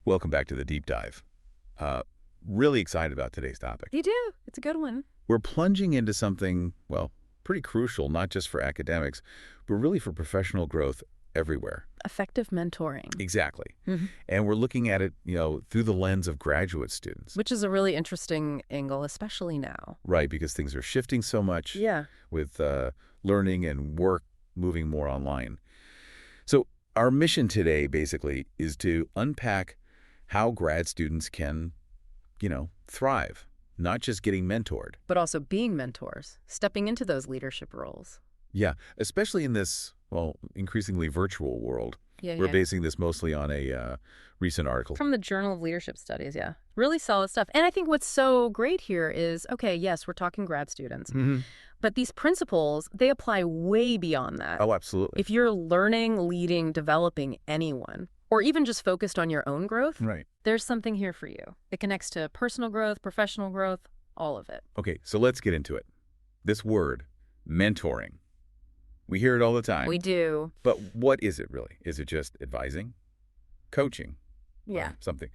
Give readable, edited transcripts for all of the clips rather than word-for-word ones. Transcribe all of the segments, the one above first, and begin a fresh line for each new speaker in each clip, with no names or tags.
Welcome back to the deep dive. Really excited about today's topic.
You do. It's a good one.
We're plunging into something, well, pretty crucial, not just for academics, but really for professional growth everywhere.
Effective mentoring.
Exactly.
Mhm.
And we're looking at it, through the lens of graduate students.
Which is a really interesting angle, especially now.
Right, because things are shifting so much
Yeah.
with learning and work moving more online. So our mission today, basically, is to unpack how grad students can, thrive, not just getting mentored.
But also being mentors, stepping into those leadership roles.
Yeah, especially in this, increasingly virtual world. We're basing this mostly on a recent article.
From the Journal of Leadership Studies, yeah. Really solid stuff. And I think what's so great here is, okay, yes, we're talking grad students, but these principles, they apply way beyond that.
Oh, absolutely.
If you're learning, leading, developing anyone, or even just focused on your own growth,
Right.
there's something here for you. It connects to personal growth, professional growth, all of it.
Okay, so let's get into it. This word, mentoring. We hear it all the time.
We do.
But what is it really? Is it just advising? Coaching?
Yeah.
Or something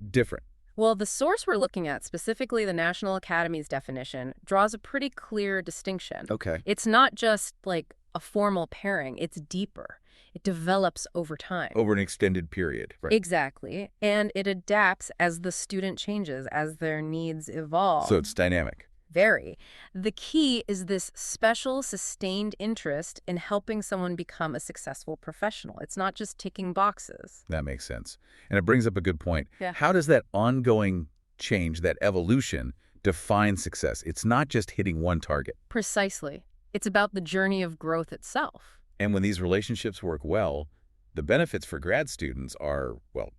different?
Well, the source we're looking at, specifically the National Academy's definition, draws a pretty clear distinction.
Okay.
It's not just like a formal pairing. It's deeper. It develops over time.
Over an extended period. Right.
Exactly. And it adapts as the student changes, as their needs evolve.
So it's dynamic.
Very. The key is this special, sustained interest in helping someone become a successful professional. It's not just ticking boxes.
That makes sense. And it brings up a good point.
Yeah.
How does that ongoing change, that evolution, define success? It's not just hitting one target.
Precisely. It's about the journey of growth itself.
And when these relationships work well, the benefits for grad students are,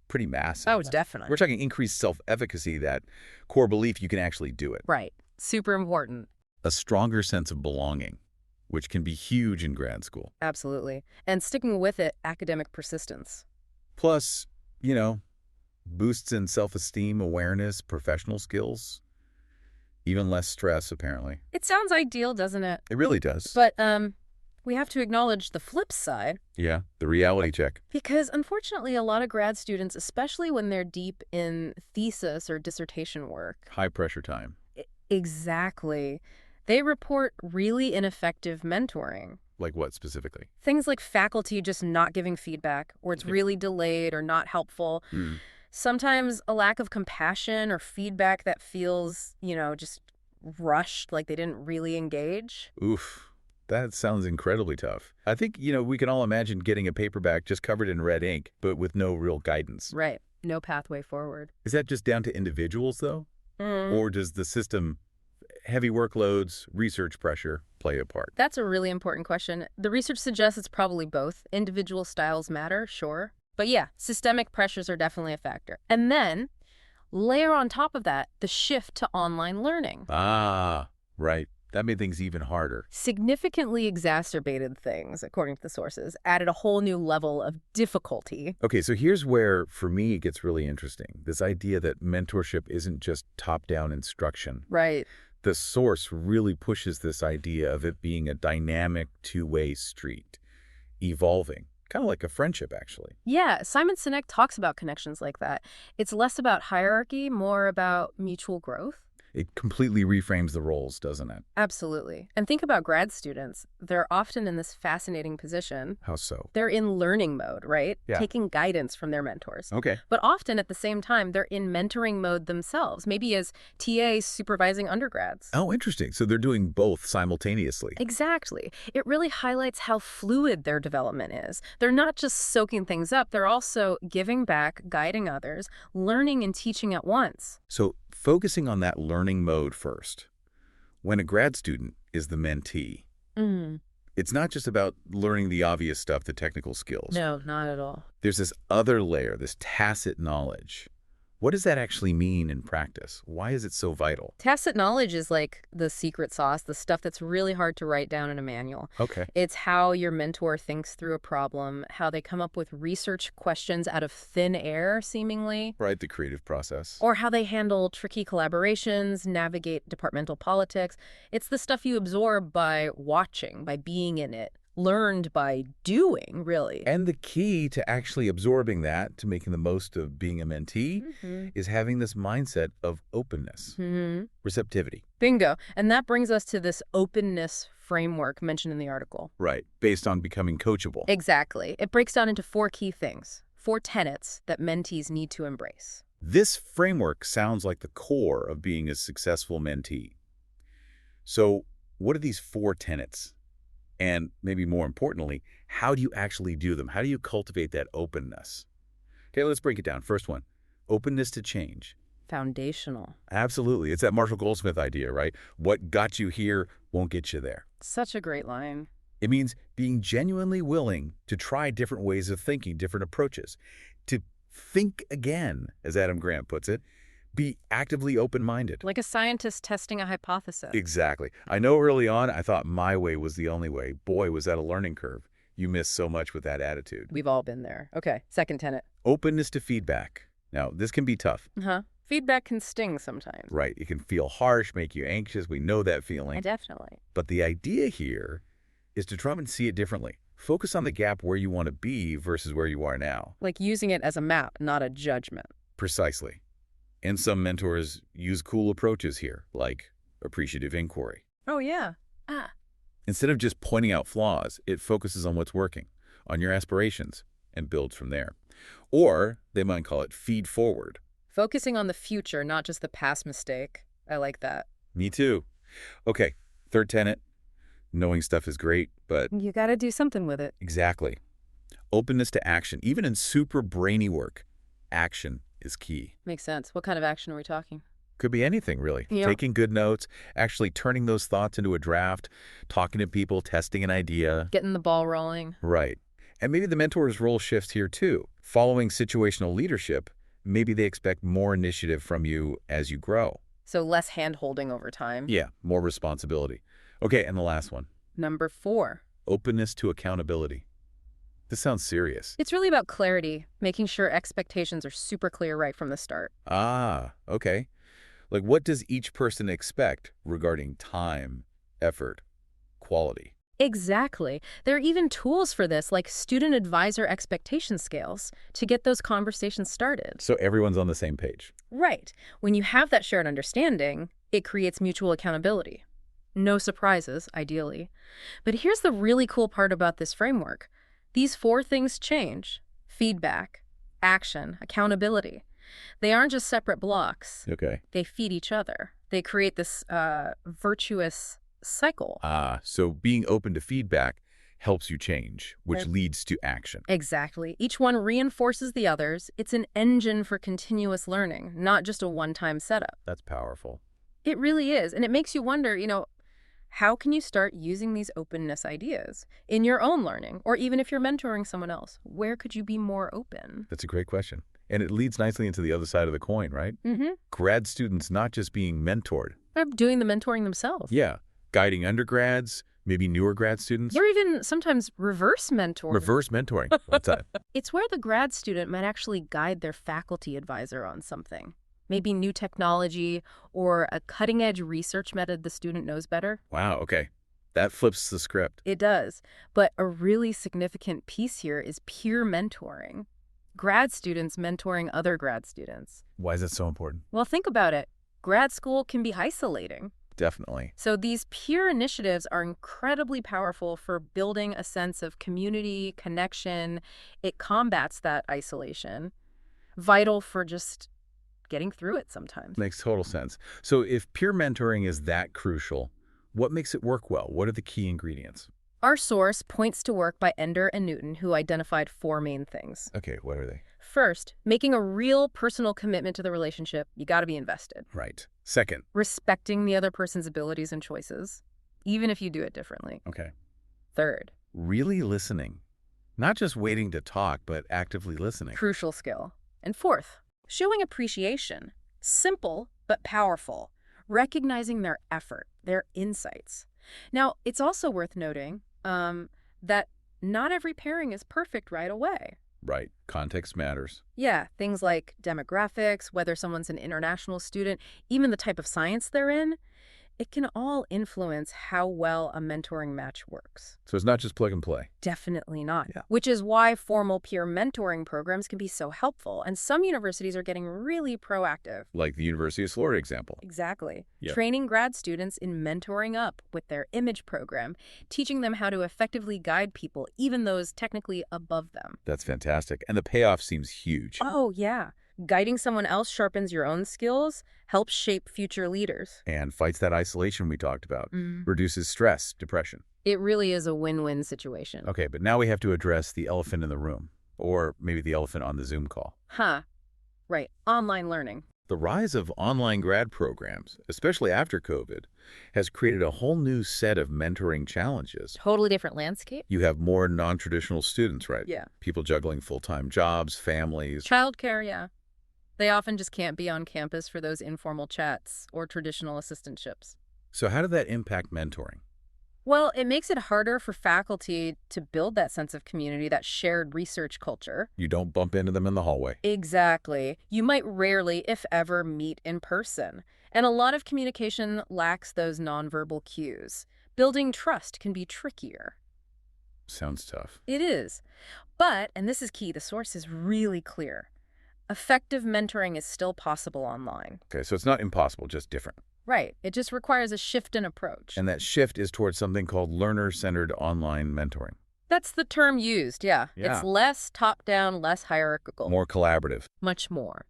pretty massive.
Oh, definitely.
We're talking increased self-efficacy, that core belief you can actually do it.
Right. Super important.
A stronger sense of belonging, which can be huge in grad school.
Absolutely. And sticking with it, academic persistence.
Plus, boosts in self-esteem, awareness, professional skills, even less stress, apparently.
It sounds ideal, doesn't it?
It really does.
But we have to acknowledge the flip side.
Yeah, the reality check.
Because unfortunately, a lot of grad students, especially when they're deep in thesis or dissertation work.
High pressure time.
Exactly. They report really ineffective mentoring.
Like what specifically?
Things like faculty just not giving feedback, or it's really delayed or not helpful. Sometimes a lack of compassion or feedback that feels, just rushed, like they didn't really engage.
Oof. That sounds incredibly tough. I think, we can all imagine getting a paperback just covered in red ink, but with no real guidance.
Right. No pathway forward.
Is that just down to individuals, though? Or does the system, heavy workloads, research pressure, play a part?
That's a really important question. The research suggests it's probably both. Individual styles matter, sure. But yeah, systemic pressures are definitely a factor. And then, layer on top of that, the shift to online learning.
Ah, right. That made things even harder.
Significantly exacerbated things, according to the sources, added a whole new level of difficulty.
Okay, so here's where, for me, it gets really interesting. This idea that mentorship isn't just top-down instruction.
Right.
The source really pushes this idea of it being a dynamic two-way street, evolving. Kind of like a friendship, actually.
Yeah, Simon Sinek talks about connections like that. It's less about hierarchy, more about mutual growth.
It completely reframes the roles, doesn't it?
Absolutely. And think about grad students. They're often in this fascinating position.
How so?
They're in learning mode, right?
Yeah.
Taking guidance from their mentors.
Okay.
But often at the same time, they're in mentoring mode themselves, maybe as TAs supervising undergrads.
Oh, interesting. So they're doing both simultaneously.
Exactly. It really highlights how fluid their development is. They're not just soaking things up, they're also giving back, guiding others, learning and teaching at once.
So focusing on that learning mode first. When a grad student is the mentee, it's not just about learning the obvious stuff, the technical skills.
No, not at all.
There's this other layer, this tacit knowledge. What does that actually mean in practice? Why is it so vital?
Tacit knowledge is like the secret sauce, the stuff that's really hard to write down in a manual.
Okay.
It's how your mentor thinks through a problem, how they come up with research questions out of thin air, seemingly.
Right, the creative process.
Or how they handle tricky collaborations, navigate departmental politics. It's the stuff you absorb by watching, by being in it, learned by doing, really.
And the key to actually absorbing that, to making the most of being a mentee, is having this mindset of openness, receptivity.
Bingo. And that brings us to this openness framework mentioned in the article.
Right, based on becoming coachable.
Exactly. It breaks down into 4 key things, 4 tenets that mentees need to embrace.
This framework sounds like the core of being a successful mentee. So what are these 4 tenets? And maybe more importantly, how do you actually do them? How do you cultivate that openness? Okay, let's break it down. First one, openness to change.
Foundational.
Absolutely. It's that Marshall Goldsmith idea, right? What got you here won't get you there.
Such a great line.
It means being genuinely willing to try different ways of thinking, different approaches, to think again, as Adam Grant puts it, be actively open-minded.
Like a scientist testing a hypothesis.
Exactly. I know early on I thought my way was the only way. Boy, was that a learning curve. You miss so much with that attitude.
We've all been there. Okay, second tenet.
Openness to feedback. Now, this can be tough.
Feedback can sting sometimes.
Right. It can feel harsh, make you anxious. We know that feeling.
Definitely.
But the idea here is to try and see it differently. Focus on the gap where you want to be versus where you are now.
Like using it as a map, not a judgment.
Precisely. And some mentors use cool approaches here, like appreciative inquiry.
Oh, yeah.
Instead of just pointing out flaws, it focuses on what's working, on your aspirations, and builds from there. Or they might call it feed forward.
Focusing on the future, not just the past mistake. I like that.
Me too. Okay, third tenet, knowing stuff is great, but...
You gotta do something with it.
Exactly. Openness to action. Even in super brainy work, action is key.
Makes sense. What kind of action are we talking?
Could be anything, really.
Yeah.
Taking good notes, actually turning those thoughts into a draft, talking to people, testing an idea.
Getting the ball rolling.
Right. And maybe the mentor's role shifts here too. Following situational leadership, maybe they expect more initiative from you as you grow.
So less hand-holding over time.
Yeah, more responsibility. Okay, and the last one.
Number 4.
Openness to accountability. This sounds serious.
It's really about clarity, making sure expectations are super clear right from the start.
Ah, okay. Like, what does each person expect regarding time, effort, quality?
Exactly. There are even tools for this, like student advisor expectation scales, to get those conversations started.
So everyone's on the same page.
Right. When you have that shared understanding, it creates mutual accountability. No surprises, ideally. But here's the really cool part about this framework. These 4 things change: feedback, action, accountability. They aren't just separate blocks.
Okay.
They feed each other. They create this virtuous cycle.
So being open to feedback helps you change, which
Right.
leads to action.
Exactly. Each one reinforces the others. It's an engine for continuous learning, not just a one-time setup.
That's powerful.
It really is. And it makes you wonder, how can you start using these openness ideas in your own learning? Or even if you're mentoring someone else, where could you be more open?
That's a great question. And it leads nicely into the other side of the coin, right? Grad students not just being mentored.
They're doing the mentoring themselves.
Yeah. Guiding undergrads, maybe newer grad students.
Or even sometimes reverse mentoring.
Reverse mentoring. What's that?
It's where the grad student might actually guide their faculty advisor on something. Maybe new technology or a cutting-edge research method the student knows better.
Wow, okay. That flips the script.
It does. But a really significant piece here is peer mentoring. Grad students mentoring other grad students.
Why is that so important?
Well, think about it. Grad school can be isolating.
Definitely.
So these peer initiatives are incredibly powerful for building a sense of community, connection. It combats that isolation. Vital for just getting through it sometimes.
Makes total sense. So if peer mentoring is that crucial, what makes it work well? What are the key ingredients?
Our source points to work by Ender and Newton, who identified 4 main things.
Okay, what are they?
First, making a real personal commitment to the relationship. You got to be invested.
Right. Second.
Respecting the other person's abilities and choices, even if you do it differently.
Okay.
Third.
Really listening. Not just waiting to talk, but actively listening.
Crucial skill. And fourth, showing appreciation. Simple, but powerful. Recognizing their effort, their insights. Now, it's also worth noting that not every pairing is perfect right away.
Right. Context matters.
Yeah, things like demographics, whether someone's an international student, even the type of science they're in. It can all influence how well a mentoring match works.
So it's not just plug and play.
Definitely not.
Yeah.
Which is why formal peer mentoring programs can be so helpful. And some universities are getting really proactive.
Like the University of Florida example.
Exactly.
Yep.
Training grad students in mentoring up with their image program, teaching them how to effectively guide people, even those technically above them.
That's fantastic. And the payoff seems huge.
Oh, yeah. Guiding someone else sharpens your own skills, helps shape future leaders.
And fights that isolation we talked about. Reduces stress, depression.
It really is a win-win situation.
Okay, but now we have to address the elephant in the room. Or maybe the elephant on the Zoom call.
Right. Online learning.
The rise of online grad programs, especially after COVID, has created a whole new set of mentoring challenges.
Totally different landscape.
You have more non-traditional students, right?
Yeah.
People juggling full-time jobs, families.
Childcare, yeah. They often just can't be on campus for those informal chats or traditional assistantships.
So how did that impact mentoring?
Well, it makes it harder for faculty to build that sense of community, that shared research culture.
You don't bump into them in the hallway.
Exactly. You might rarely, if ever, meet in person. And a lot of communication lacks those nonverbal cues. Building trust can be trickier.
Sounds tough.
It is. But, and this is key, the source is really clear. Effective mentoring is still possible online.
Okay, so it's not impossible, just different.
Right. It just requires a shift in approach.
And that shift is towards something called learner-centered online mentoring.
That's the term used, yeah.
Yeah.
It's less top-down, less hierarchical.
More collaborative.
Much more.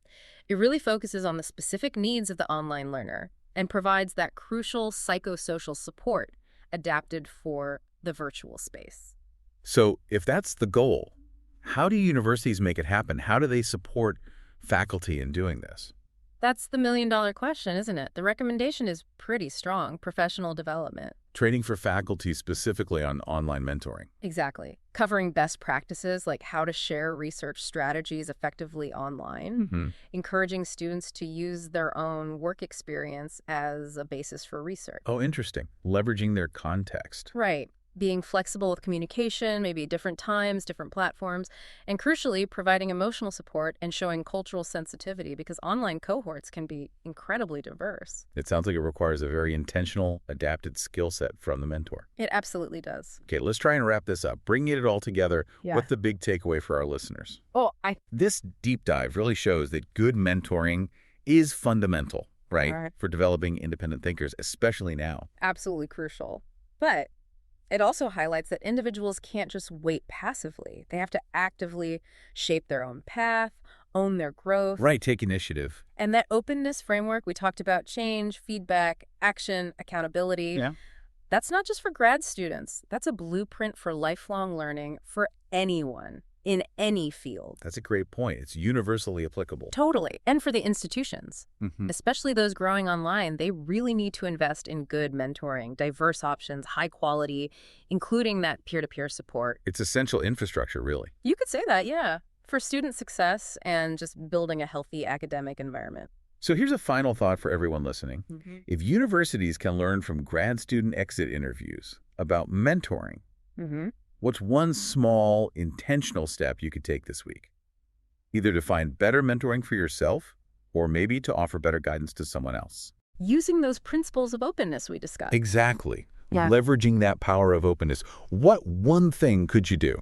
It really focuses on the specific needs of the online learner and provides that crucial psychosocial support adapted for the virtual space.
So if that's the goal, how do universities make it happen? How do they support faculty in doing this?
That's the million-dollar question, isn't it? The recommendation is pretty strong: professional development.
Training for faculty specifically on online mentoring.
Exactly. Covering best practices like how to share research strategies effectively online, encouraging students to use their own work experience as a basis for research.
Oh, interesting. Leveraging their context.
Right. Being flexible with communication, maybe different times, different platforms, and crucially, providing emotional support and showing cultural sensitivity, because online cohorts can be incredibly diverse.
It sounds like it requires a very intentional, adapted skill set from the mentor.
It absolutely does.
Okay, let's try and wrap this up. Bringing it all together,
Yeah.
what's the big takeaway for our listeners?
I
This deep dive really shows that good mentoring is fundamental, right, for developing independent thinkers, especially now.
absolutely crucial. But it also highlights that individuals can't just wait passively. They have to actively shape their own path, own their growth.
Right, take initiative.
And that openness framework we talked about: change, feedback, action, accountability.
Yeah.
That's not just for grad students. That's a blueprint for lifelong learning for anyone in any field.
That's a great point. It's universally applicable.
Totally. And for the institutions,
Mhm.
especially those growing online, they really need to invest in good mentoring, diverse options, high quality, including that peer-to-peer support.
It's essential infrastructure, really.
You could say that, yeah, for student success and just building a healthy academic environment.
So here's a final thought for everyone listening. If universities can learn from grad student exit interviews about mentoring, what's one small, intentional step you could take this week? Either to find better mentoring for yourself, or maybe to offer better guidance to someone else.
Using those principles of openness we discussed.
Exactly.
Yeah.
Leveraging that power of openness. What one thing could you do?